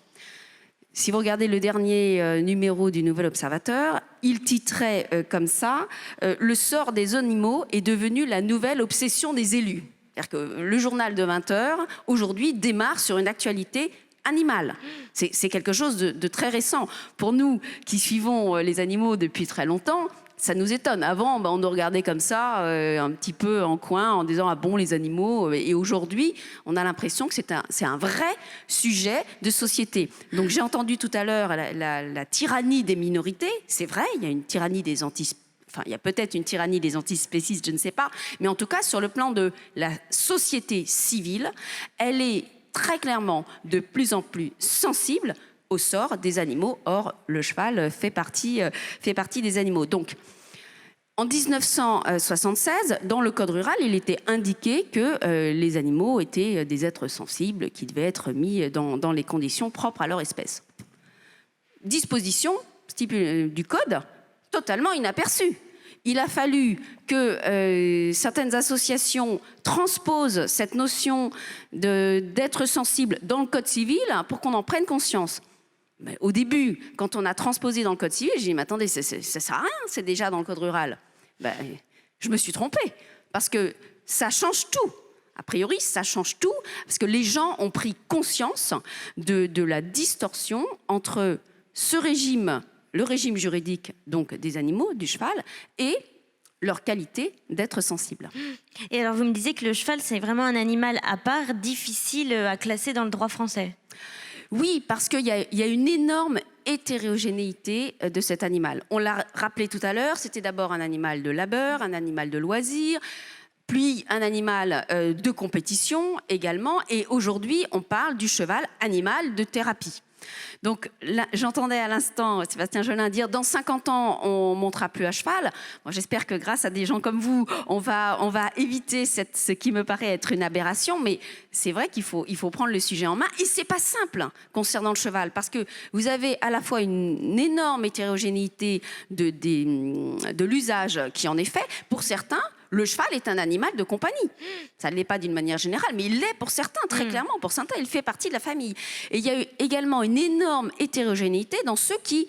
Si vous regardez le dernier numéro du Nouvel Observateur, il titrait comme ça « Le sort des animaux est devenu la nouvelle obsession des élus ». C'est-à-dire que le journal de 20h, aujourd'hui, démarre sur une actualité animale. C'est quelque chose de très récent. Pour nous qui suivons les animaux depuis très longtemps, ça nous étonne. Avant, on nous regardait comme ça, un petit peu en coin, en disant « Ah bon, les animaux ?» Et aujourd'hui, on a l'impression que c'est un vrai sujet de société. Donc j'ai entendu tout à l'heure la tyrannie des minorités. C'est vrai, il y a une tyrannie des il y a peut-être une tyrannie des antispécistes, je ne sais pas. Mais en tout cas, sur le plan de la société civile, elle est très clairement de plus en plus sensible au sort des animaux. Or, le cheval fait partie des animaux. Donc, en 1976, dans le Code rural, il était indiqué que les animaux étaient des êtres sensibles qui devaient être mis dans les conditions propres à leur espèce. Disposition du Code totalement inaperçue. Il a fallu que certaines associations transposent cette notion d'être sensible dans le Code civil pour qu'on en prenne conscience. Mais au début, quand on a transposé dans le Code civil, j'ai dit « Mais attendez, ça ne sert à rien, c'est déjà dans le Code rural. » Je me suis trompée, parce que ça change tout. A priori, ça change tout, parce que les gens ont pris conscience de la distorsion entre le régime juridique donc des animaux, du cheval, et leur qualité d'être sensible. Et alors, vous me disiez que le cheval, c'est vraiment un animal à part, difficile à classer dans le droit français. Oui, parce qu'il y a une énorme hétérogénéité de cet animal. On l'a rappelé tout à l'heure, c'était d'abord un animal de labeur, un animal de loisir, puis un animal de compétition également, et aujourd'hui on parle du cheval animal de thérapie. Donc j'entendais à l'instant Sébastien Jolin dire dans 50 ans on ne montera plus à cheval. Bon, j'espère que grâce à des gens comme vous on va éviter ce qui me paraît être une aberration, mais c'est vrai qu'il faut prendre le sujet en main, et c'est pas simple concernant le cheval, parce que vous avez à la fois une énorme hétérogénéité de l'usage qui en est fait. Pour certains, le cheval est un animal de compagnie. Ça ne l'est pas d'une manière générale, mais il l'est pour certains, très clairement. Pour certains, il fait partie de la famille. Et il y a eu également une énorme hétérogénéité dans ceux qui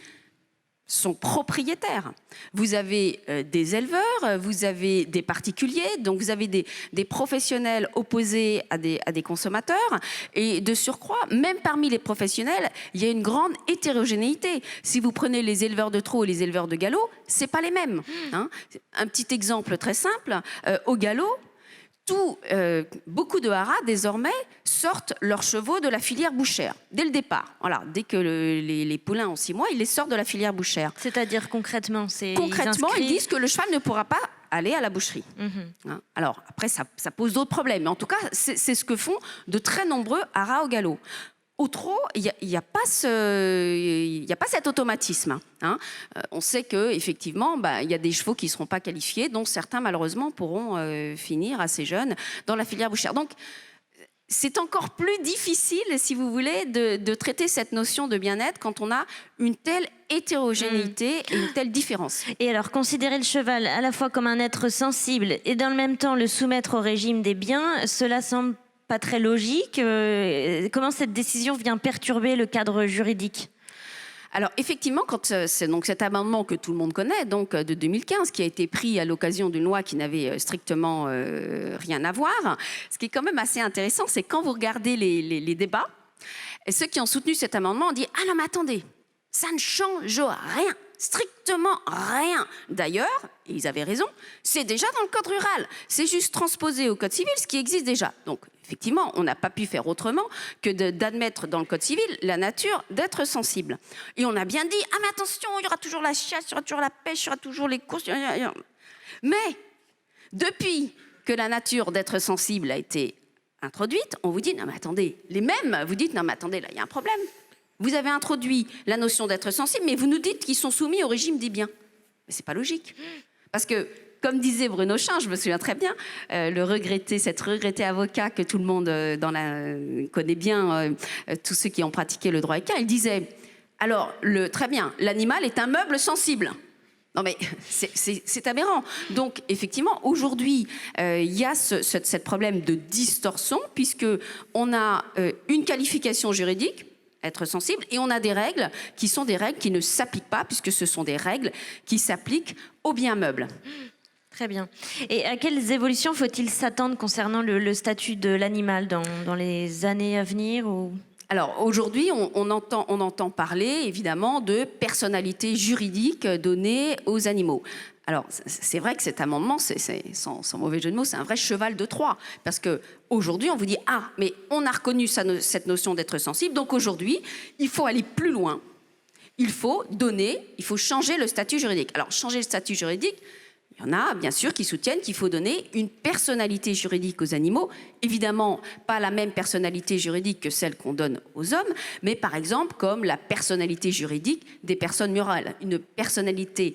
sont propriétaires. Vous avez des éleveurs, vous avez des particuliers, donc vous avez des professionnels opposés à des consommateurs. Et de surcroît, même parmi les professionnels, il y a une grande hétérogénéité. Si vous prenez les éleveurs de trot et les éleveurs de galop, c'est pas les mêmes. Hein. Un petit exemple très simple, au galop, beaucoup de haras désormais sortent leurs chevaux de la filière bouchère dès le départ. Voilà, dès que les poulains ont 6 mois, ils les sortent de la filière bouchère. C'est-à-dire concrètement, ils disent que le cheval ne pourra pas aller à la boucherie. Hein. Alors après, ça pose d'autres problèmes. Mais en tout cas, c'est ce que font de très nombreux haras au galop. Au trot, il n'y a pas cet automatisme. Hein. On sait qu'effectivement, il y a des chevaux qui ne seront pas qualifiés, dont certains, malheureusement, pourront finir assez jeunes dans la filière bouchère. Donc, c'est encore plus difficile, si vous voulez, de traiter cette notion de bien-être quand on a une telle hétérogénéité et une telle différence. Et alors, considérer le cheval à la fois comme un être sensible et dans le même temps le soumettre au régime des biens, cela semble pas très logique. Comment cette décision vient perturber le cadre juridique ? Alors effectivement, quand c'est donc cet amendement que tout le monde connaît, donc de 2015, qui a été pris à l'occasion d'une loi qui n'avait strictement rien à voir, ce qui est quand même assez intéressant, c'est quand vous regardez les débats, et ceux qui ont soutenu cet amendement ont dit « Ah non mais attendez, ça ne change rien ». Strictement rien. D'ailleurs, et ils avaient raison, c'est déjà dans le code rural. C'est juste transposé au code civil, ce qui existe déjà. Donc, effectivement, on n'a pas pu faire autrement que d'admettre dans le code civil la nature d'être sensible. Et on a bien dit, ah mais attention, il y aura toujours la chasse, il y aura toujours la pêche, il y aura toujours les courses. Mais, depuis que la nature d'être sensible a été introduite, on vous dit, non mais attendez, les mêmes, vous dites, non mais attendez, là, il y a un problème. Vous avez introduit la notion d'être sensible, mais vous nous dites qu'ils sont soumis au régime des biens. Mais c'est pas logique. Parce que, comme disait Bruno Chin, je me souviens très bien, cet regretté avocat que tout le monde connaît bien, tous ceux qui ont pratiqué le droit équin, il disait, alors, très bien, l'animal est un meuble sensible. Non mais c'est aberrant. Donc effectivement, aujourd'hui, il y a ce problème de distorsion, puisque on a une qualification juridique, être sensible, et on a des règles qui sont des règles qui ne s'appliquent pas, puisque ce sont des règles qui s'appliquent aux biens meubles. Très bien. Et à quelles évolutions faut-il s'attendre concernant le statut de l'animal dans les années à venir ou... Alors aujourd'hui, on entend parler évidemment de personnalité juridique donnée aux animaux. Alors, c'est vrai que cet amendement, sans mauvais jeu de mots, c'est un vrai cheval de Troie. Parce qu'aujourd'hui, on vous dit, ah, mais on a reconnu cette notion d'être sensible, donc aujourd'hui, il faut aller plus loin. Il faut changer le statut juridique. Alors, changer le statut juridique, il y en a, bien sûr, qui soutiennent qu'il faut donner une personnalité juridique aux animaux. Évidemment, pas la même personnalité juridique que celle qu'on donne aux hommes, mais par exemple, comme la personnalité juridique des personnes morales. Une personnalité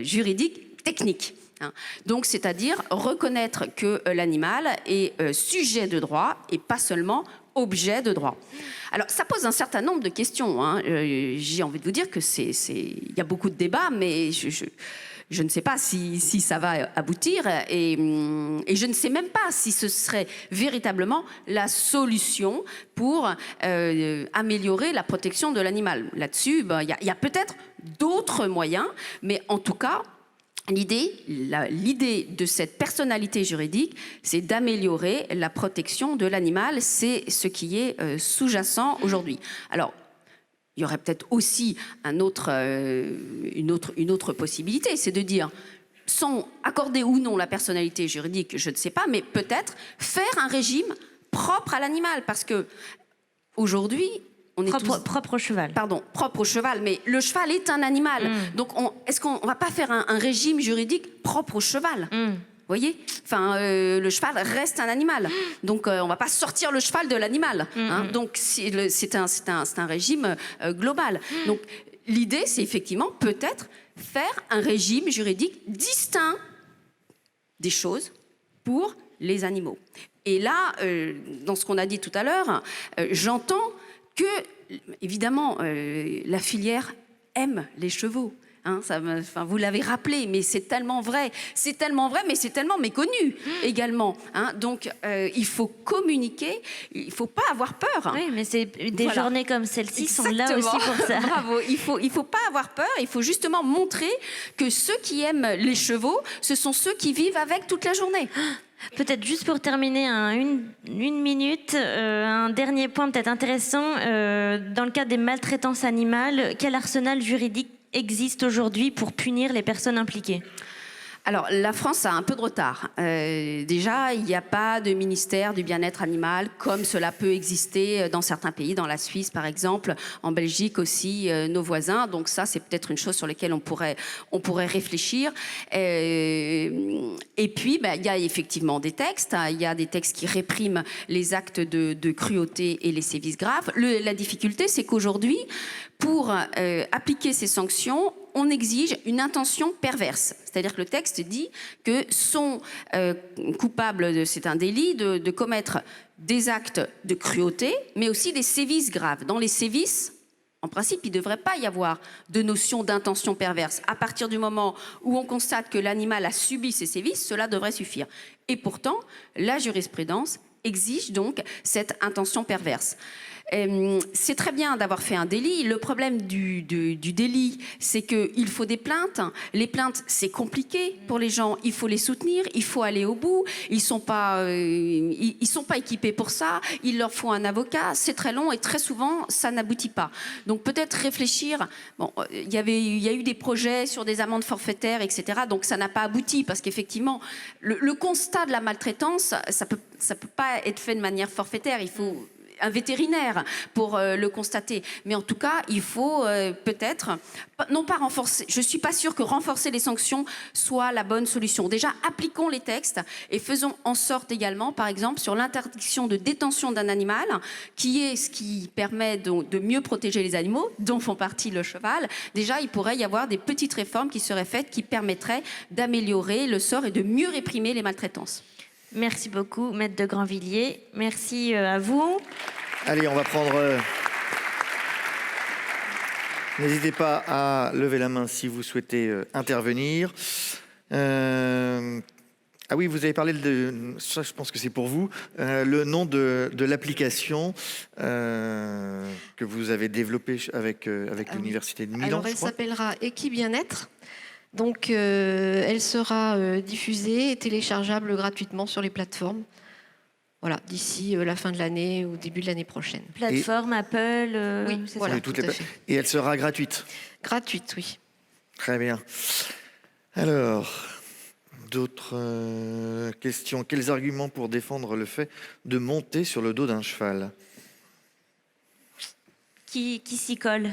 juridique technique. Hein. Donc, c'est-à-dire reconnaître que l'animal est sujet de droit et pas seulement objet de droit. Alors, ça pose un certain nombre de questions. Hein. J'ai envie de vous dire que il y a beaucoup de débats, mais je ne sais pas si ça va aboutir et je ne sais même pas si ce serait véritablement la solution pour améliorer la protection de l'animal. Là-dessus, il y a peut-être d'autres moyens, mais en tout cas, l'idée de cette personnalité juridique, c'est d'améliorer la protection de l'animal. C'est ce qui est sous-jacent aujourd'hui. Alors, il y aurait peut-être aussi une autre possibilité, c'est de dire, sans accorder ou non la personnalité juridique, je ne sais pas, mais peut-être faire un régime propre à l'animal, parce que aujourd'hui, on est propre au cheval. Pardon, propre au cheval, mais le cheval est un animal. Donc, est-ce qu'on ne va pas faire un régime juridique propre au cheval ? voyez, enfin, le cheval reste un animal. Donc, on ne va pas sortir le cheval de l'animal. Hein. Donc, c'est un régime global. Donc, l'idée, c'est effectivement peut-être faire un régime juridique distinct des choses pour les animaux. Et là, dans ce qu'on a dit tout à l'heure, j'entends que, évidemment, la filière aime les chevaux. Hein, vous l'avez rappelé, mais c'est tellement vrai, mais c'est tellement méconnu également. Hein, donc, il faut communiquer, il ne faut pas avoir peur. Oui, mais des journées comme celle-ci sont là aussi pour ça. Bravo, il faut pas avoir peur, il faut justement montrer que ceux qui aiment les chevaux, ce sont ceux qui vivent avec toute la journée. Peut-être juste pour terminer, une minute, un dernier point peut-être intéressant. Dans le cas des maltraitances animales, quel arsenal juridique existe aujourd'hui pour punir les personnes impliquées ? Alors, la France a un peu de retard. Déjà, il n'y a pas de ministère du bien-être animal comme cela peut exister dans certains pays, dans la Suisse par exemple, en Belgique aussi, nos voisins. Donc ça, c'est peut-être une chose sur laquelle on pourrait réfléchir. Et puis, il y a effectivement des textes. Il y a des textes qui répriment les actes de cruauté et les sévices graves. La difficulté, c'est qu'aujourd'hui, pour appliquer ces sanctions, on exige une intention perverse. C'est-à-dire que le texte dit que sont coupables, c'est un délit, de commettre des actes de cruauté, mais aussi des sévices graves. Dans les sévices, en principe, il ne devrait pas y avoir de notion d'intention perverse. À partir du moment où on constate que l'animal a subi ces sévices, cela devrait suffire. Et pourtant, la jurisprudence exige donc cette intention perverse. C'est très bien d'avoir fait un délit. Le problème du délit, c'est qu'il faut des plaintes. Les plaintes, c'est compliqué pour les gens. Il faut les soutenir, il faut aller au bout. Ils sont pas équipés pour ça. Il leur faut un avocat. C'est très long et très souvent, ça n'aboutit pas. Donc peut-être réfléchir. Bon, il y a eu des projets sur des amendes forfaitaires, etc. Donc ça n'a pas abouti parce qu'effectivement, le constat de la maltraitance, ça peut pas être fait de manière forfaitaire. Il faut un vétérinaire pour le constater. Mais en tout cas, il faut peut-être, non pas renforcer, je ne suis pas sûre que renforcer les sanctions soit la bonne solution. Déjà, appliquons les textes et faisons en sorte également, par exemple, sur l'interdiction de détention d'un animal, qui est ce qui permet de mieux protéger les animaux, dont font partie le cheval. Déjà, il pourrait y avoir des petites réformes qui seraient faites, qui permettraient d'améliorer le sort et de mieux réprimer les maltraitances. Merci beaucoup, Maître de Grandvilliers. Merci à vous. Allez, on va prendre... N'hésitez pas à lever la main si vous souhaitez intervenir. Ah oui, vous avez parlé de... Ça, je pense que c'est pour vous. Le nom de l'application que vous avez développée avec l'Université de Milan, alors, elle s'appellera Equibien-être. Donc, elle sera diffusée et téléchargeable gratuitement sur les plateformes. Voilà, d'ici la fin de l'année ou début de l'année prochaine. Plateforme, Apple, oui, voilà, oui, tout à fait. Et elle sera gratuite. Gratuite, oui. Très bien. Alors, d'autres questions. Quels arguments pour défendre le fait de monter sur le dos d'un cheval ? Qui s'y colle ?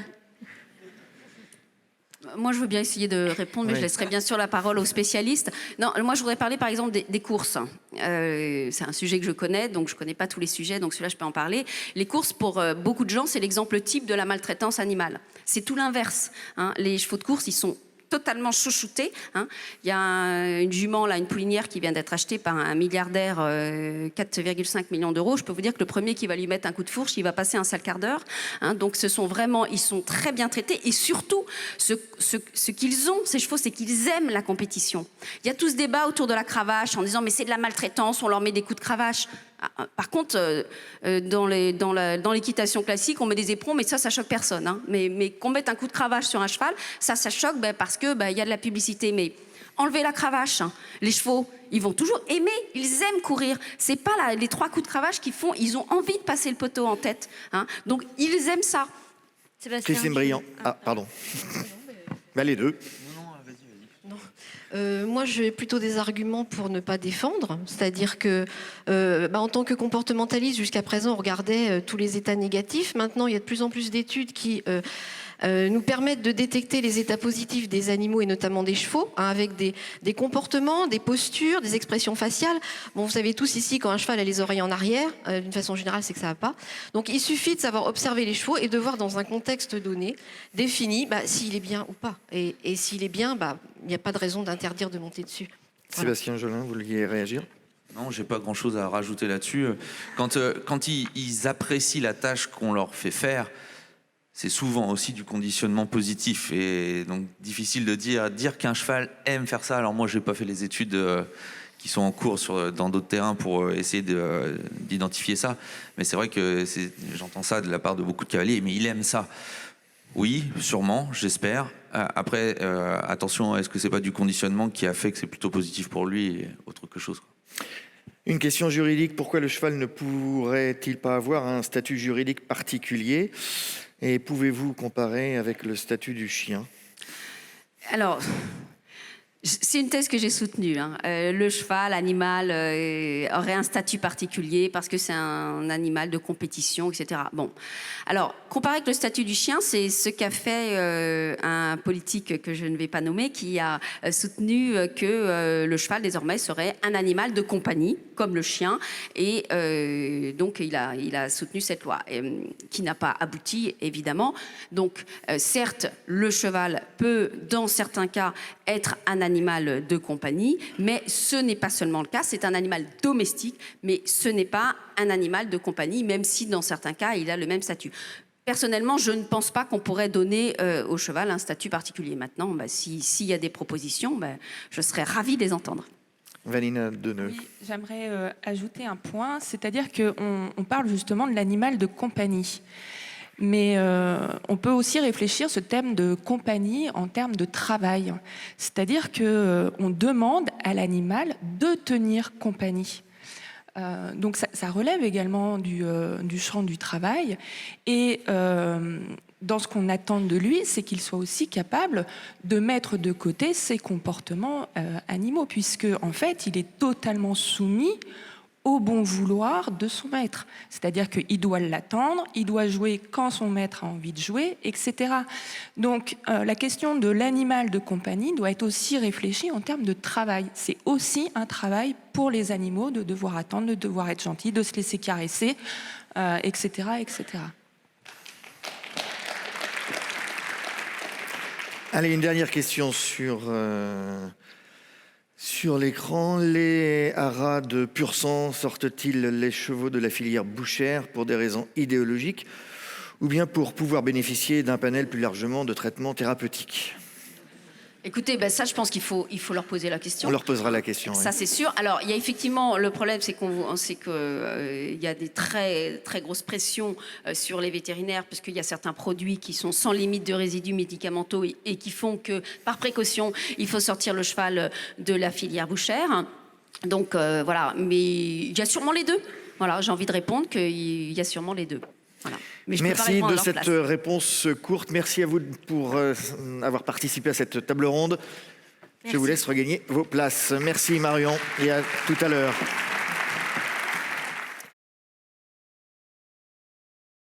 Moi, je veux bien essayer de répondre, mais je laisserai bien sûr la parole aux spécialistes. Non, moi, je voudrais parler, par exemple, des courses. C'est un sujet que je connais, donc je ne connais pas tous les sujets, donc celui-là, je peux en parler. Les courses, pour beaucoup de gens, c'est l'exemple type de la maltraitance animale. C'est tout l'inverse. Hein. Les chevaux de course, ils sont totalement chouchoutés. Hein. Il y a une jument, là, une poulinière qui vient d'être achetée par un milliardaire, 4,5 millions d'euros. Je peux vous dire que le premier qui va lui mettre un coup de fourche, il va passer un sale quart d'heure. Hein. Donc ce sont vraiment, ils sont très bien traités. Et surtout, ce qu'ils ont, ces chevaux, c'est qu'ils aiment la compétition. Il y a tout ce débat autour de la cravache en disant mais c'est de la maltraitance, on leur met des coups de cravache. Par contre, dans l'équitation classique, on met des éperons, mais ça choque personne. Hein. Mais qu'on mette un coup de cravache sur un cheval, ça choque parce que y a de la publicité. Mais enlevez la cravache. Hein. Les chevaux, ils vont toujours aimer, ils aiment courir. C'est pas les 3 coups de cravache qu'ils font, ils ont envie de passer le poteau en tête. Hein. Donc, ils aiment ça. Christine Briand. Ah, pardon. Les deux. Moi, j'ai plutôt des arguments pour ne pas défendre. C'est-à-dire que, en tant que comportementaliste, jusqu'à présent, on regardait tous les états négatifs. Maintenant, il y a de plus en plus d'études qui nous permettent de détecter les états positifs des animaux et notamment des chevaux, hein, avec des comportements, des postures, des expressions faciales. Bon, vous savez tous ici, quand un cheval a les oreilles en arrière, d'une façon générale, c'est que ça va pas. Donc il suffit de savoir observer les chevaux et de voir dans un contexte donné, défini, s'il est bien ou pas. Et s'il est bien, il n'y a pas de raison d'interdire de monter dessus. Voilà. Sébastien Jolin, vous vouliez réagir? Non, j'ai pas grand-chose à rajouter là-dessus. Quand ils apprécient la tâche qu'on leur fait faire, c'est souvent aussi du conditionnement positif. Et donc, difficile de dire qu'un cheval aime faire ça. Alors moi, j'ai pas fait les études qui sont en cours dans d'autres terrains pour essayer d'identifier ça. Mais c'est vrai que j'entends ça de la part de beaucoup de cavaliers, mais il aime ça. Oui, sûrement, j'espère. Après, attention, est-ce que c'est pas du conditionnement qui a fait que c'est plutôt positif pour lui et autre que chose, quoi. Une question juridique, pourquoi le cheval ne pourrait-il pas avoir un statut juridique particulier? Et pouvez-vous comparer avec le statut du chien? Alors, c'est une thèse que j'ai soutenue. Hein. Le cheval, l'animal, aurait un statut particulier parce que c'est un animal de compétition, etc. Bon, alors, comparé avec le statut du chien, c'est ce qu'a fait un politique que je ne vais pas nommer, qui a soutenu que le cheval, désormais, serait un animal de compagnie, comme le chien. Et donc, il a soutenu cette loi, qui n'a pas abouti, évidemment. Donc, certes, le cheval peut, dans certains cas, être un animal de compagnie, mais ce n'est pas seulement le cas, c'est un animal domestique, mais ce n'est pas un animal de compagnie, même si dans certains cas, il a le même statut. Personnellement, je ne pense pas qu'on pourrait donner au cheval un statut particulier. Maintenant, s'il y a des propositions, je serais ravie de les entendre. Vanina Deneux. Oui, j'aimerais ajouter un point, c'est-à-dire qu'on parle justement de l'animal de compagnie. Mais on peut aussi réfléchir ce thème de compagnie en termes de travail. C'est-à-dire qu'on demande à l'animal de tenir compagnie. Donc ça relève également du champ du travail. Et dans ce qu'on attend de lui, c'est qu'il soit aussi capable de mettre de côté ses comportements animaux, puisque en fait, il est totalement soumis au bon vouloir de son maître. C'est-à-dire qu'il doit l'attendre, il doit jouer quand son maître a envie de jouer, etc. Donc la question de l'animal de compagnie doit être aussi réfléchie en termes de travail. C'est aussi un travail pour les animaux de devoir attendre, de devoir être gentil, de se laisser caresser, etc., etc. Allez, une dernière question sur l'écran. Les haras de pur sang sortent-ils les chevaux de la filière bouchère pour des raisons idéologiques ou bien pour pouvoir bénéficier d'un panel plus largement de traitements thérapeutiques? Écoutez, ça, je pense qu'il faut leur poser la question. On leur posera la question. Ça, oui. c'est sûr. Alors, il y a effectivement le problème, c'est qu'il y a des très très grosses pressions sur les vétérinaires, parce qu'il y a certains produits qui sont sans limite de résidus médicamenteux et qui font que, par précaution, il faut sortir le cheval de la filière bouchère. Donc voilà, mais il y a sûrement les deux. Voilà, j'ai envie de répondre qu'il y a sûrement les deux. Voilà. Mais merci de cette réponse courte. Merci à vous pour avoir participé à cette table ronde. Merci. Je vous laisse regagner vos places. Merci Marion et à tout à l'heure.